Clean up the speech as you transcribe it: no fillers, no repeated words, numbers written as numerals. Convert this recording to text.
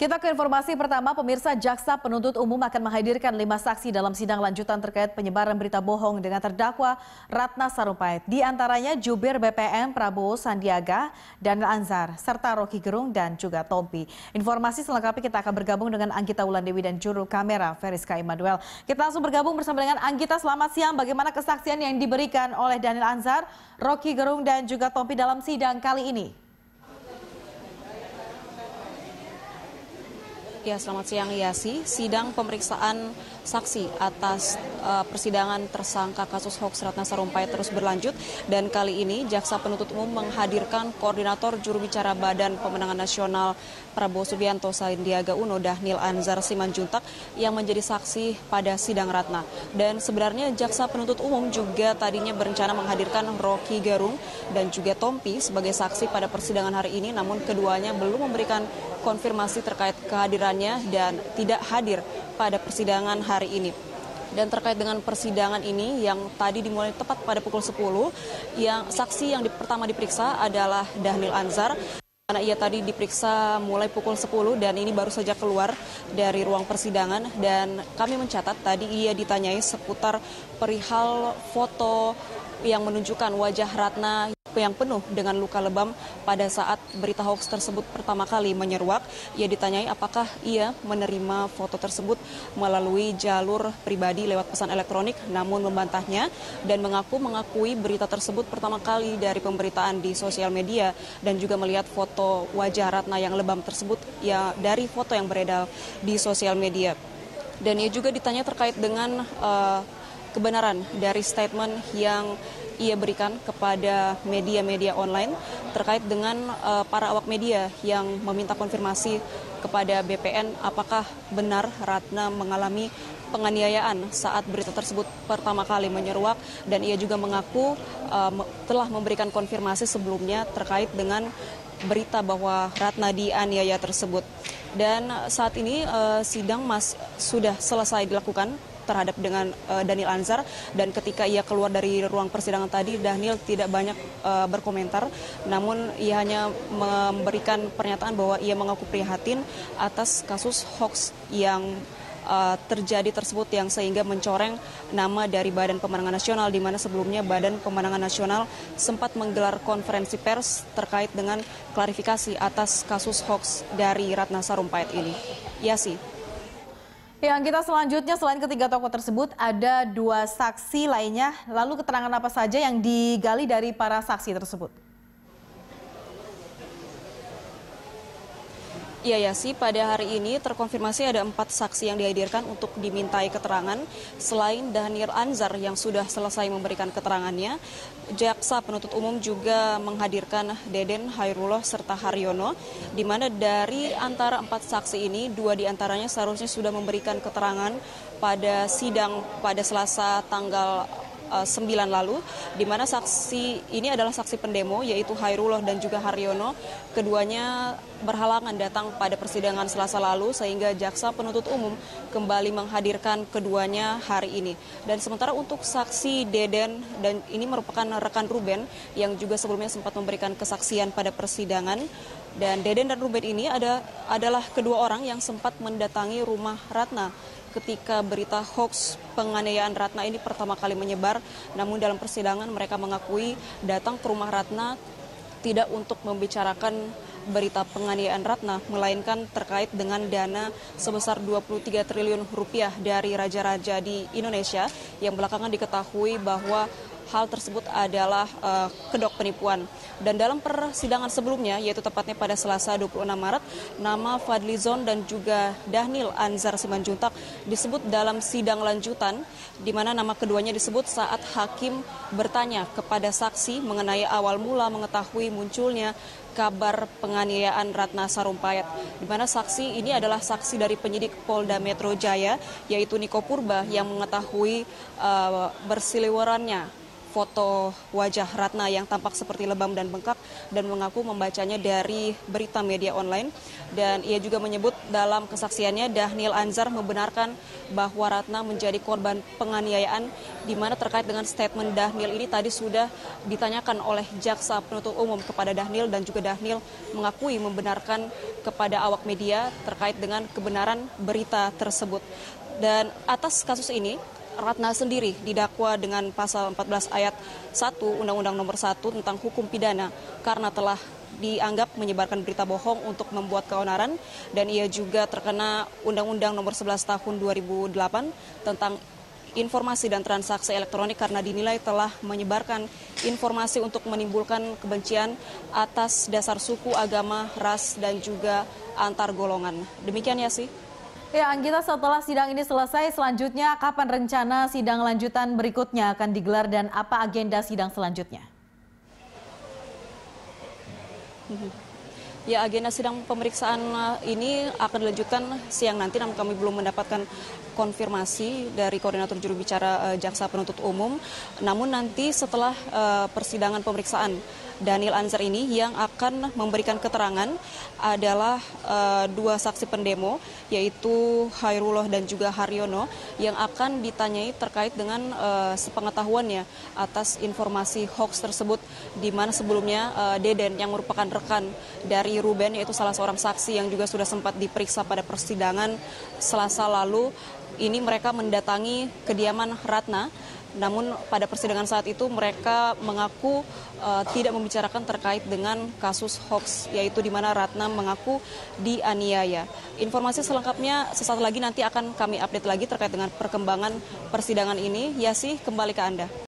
Kita ke informasi pertama, pemirsa. Jaksa penuntut umum akan menghadirkan 5 saksi dalam sidang lanjutan terkait penyebaran berita bohong dengan terdakwa Ratna Sarumpait. Di antaranya Jubir BPN Prabowo Sandiaga, Daniel Anzar, serta Rocky Gerung dan juga Tompi. Informasi selengkapnya kita akan bergabung dengan Anggita Wulandewi dan juru kamera Veriska Immanuel. Kita langsung bergabung bersama dengan Anggita. Selamat siang. Bagaimana kesaksian yang diberikan oleh Daniel Anzar, Rocky Gerung dan juga Tompi dalam sidang kali ini? Ya, selamat siang Yasi. Sidang pemeriksaan saksi atas persidangan tersangka kasus hoax Ratna Sarumpait terus berlanjut, dan kali ini Jaksa Penuntut Umum menghadirkan Koordinator Juru Bicara Badan Pemenangan Nasional Prabowo Subianto Sandiaga Uno, Daniel Anzar Simanjuntak, yang menjadi saksi pada sidang Ratna. Dan sebenarnya Jaksa Penuntut Umum juga tadinya berencana menghadirkan Rocky Gerung dan juga Tompi sebagai saksi pada persidangan hari ini, namun keduanya belum memberikan konfirmasi terkait kehadirannya dan tidak hadir pada persidangan hari ini. Dan terkait dengan persidangan ini yang tadi dimulai tepat pada pukul 10, yang saksi yang pertama diperiksa adalah Daniel Anzar, karena ia tadi diperiksa mulai pukul 10 dan ini baru saja keluar dari ruang persidangan, dan kami mencatat tadi ia ditanyai seputar perihal foto yang menunjukkan wajah Ratna yang penuh dengan luka lebam pada saat berita hoax tersebut pertama kali menyeruak. Ia ditanyai apakah ia menerima foto tersebut melalui jalur pribadi lewat pesan elektronik, namun membantahnya dan mengakui berita tersebut pertama kali dari pemberitaan di sosial media, dan juga melihat foto wajah Ratna yang lebam tersebut ya dari foto yang beredar di sosial media. Dan ia juga ditanya terkait dengan kebenaran dari statement yang ia berikan kepada media-media online terkait dengan para awak media yang meminta konfirmasi kepada BPN apakah benar Ratna mengalami penganiayaan saat berita tersebut pertama kali menyeruak, dan ia juga mengaku telah memberikan konfirmasi sebelumnya terkait dengan berita bahwa Ratna dianiaya tersebut. Dan saat ini sidang sudah selesai dilakukan terhadap dengan Daniel Anzar, dan ketika ia keluar dari ruang persidangan tadi, Daniel tidak banyak berkomentar, namun ia hanya memberikan pernyataan bahwa ia mengaku prihatin atas kasus hoax yang terjadi tersebut, yang sehingga mencoreng nama dari Badan Pemenangan Nasional, di mana sebelumnya Badan Pemenangan Nasional sempat menggelar konferensi pers terkait dengan klarifikasi atas kasus hoax dari Ratna Sarumpait ini. Yasi. Yang kita selanjutnya, selain ketiga tokoh tersebut, ada 2 saksi lainnya. Lalu keterangan apa saja yang digali dari para saksi tersebut? Iya Yasi, pada hari ini terkonfirmasi ada 4 saksi yang dihadirkan untuk dimintai keterangan. Selain Daniel Anzar yang sudah selesai memberikan keterangannya, Jaksa Penuntut Umum juga menghadirkan Deden, Hairullah, serta Haryono, di mana dari antara 4 saksi ini, 2 diantaranya seharusnya sudah memberikan keterangan pada sidang pada Selasa tanggal 9 lalu, di mana saksi ini adalah saksi pendemo, yaitu Hairullah dan juga Haryono. Keduanya berhalangan datang pada persidangan Selasa lalu, sehingga Jaksa Penuntut Umum kembali menghadirkan keduanya hari ini. Dan sementara untuk saksi Deden, dan ini merupakan rekan Ruben yang juga sebelumnya sempat memberikan kesaksian pada persidangan. Dan Deden dan Ruben ini adalah kedua orang yang sempat mendatangi rumah Ratna ketika berita hoax penganiayaan Ratna ini pertama kali menyebar. Namun dalam persidangan mereka mengakui datang ke rumah Ratna tidak untuk membicarakan berita penganiayaan Ratna, melainkan terkait dengan dana sebesar 23 triliun rupiah dari raja-raja di Indonesia yang belakangan diketahui bahwa hal tersebut adalah kedok penipuan. Dan dalam persidangan sebelumnya, yaitu tepatnya pada Selasa 26 Maret, nama Fadlizon dan juga Daniel Anzar Simanjuntak disebut dalam sidang lanjutan, di mana nama keduanya disebut saat hakim bertanya kepada saksi mengenai awal mula mengetahui munculnya kabar penganiayaan Ratna Sarumpait, di mana saksi ini adalah saksi dari penyidik Polda Metro Jaya, yaitu Niko Purba, yang mengetahui bersiliwerannya foto wajah Ratna yang tampak seperti lebam dan bengkak dan mengaku membacanya dari berita media online. Dan ia juga menyebut dalam kesaksiannya Dhanil Anzar membenarkan bahwa Ratna menjadi korban penganiayaan, di mana terkait dengan statement Dhanil ini tadi sudah ditanyakan oleh jaksa penuntut umum kepada Dhanil, dan juga Dhanil mengakui membenarkan kepada awak media terkait dengan kebenaran berita tersebut. Dan atas kasus ini Ratna sendiri didakwa dengan pasal 14 ayat 1 Undang-Undang Nomor 1 tentang hukum pidana karena telah dianggap menyebarkan berita bohong untuk membuat keonaran, dan ia juga terkena Undang-Undang Nomor 11 Tahun 2008 tentang informasi dan transaksi elektronik karena dinilai telah menyebarkan informasi untuk menimbulkan kebencian atas dasar suku, agama, ras, dan juga antar golongan. Demikian ya sih. Ya, Anggita, setelah sidang ini selesai, selanjutnya kapan rencana sidang lanjutan berikutnya akan digelar dan apa agenda sidang selanjutnya? Ya, agenda sidang pemeriksaan ini akan dilanjutkan siang nanti, namun kami belum mendapatkan konfirmasi dari koordinator juru bicara jaksa penuntut umum. Namun nanti setelah persidangan pemeriksaan Dhanil Anzar ini, yang akan memberikan keterangan adalah dua saksi pendemo, yaitu Hairullah dan juga Haryono, yang akan ditanyai terkait dengan sepengetahuannya atas informasi hoax tersebut, di mana sebelumnya Deden yang merupakan rekan dari Ruben, yaitu salah seorang saksi yang juga sudah sempat diperiksa pada persidangan Selasa lalu, ini mereka mendatangi kediaman Ratna. Namun pada persidangan saat itu mereka mengaku tidak membicarakan terkait dengan kasus hoax, yaitu di mana Ratna mengaku dianiaya. Informasi selengkapnya sesaat lagi nanti akan kami update lagi terkait dengan perkembangan persidangan ini. Yasi, kembali ke Anda.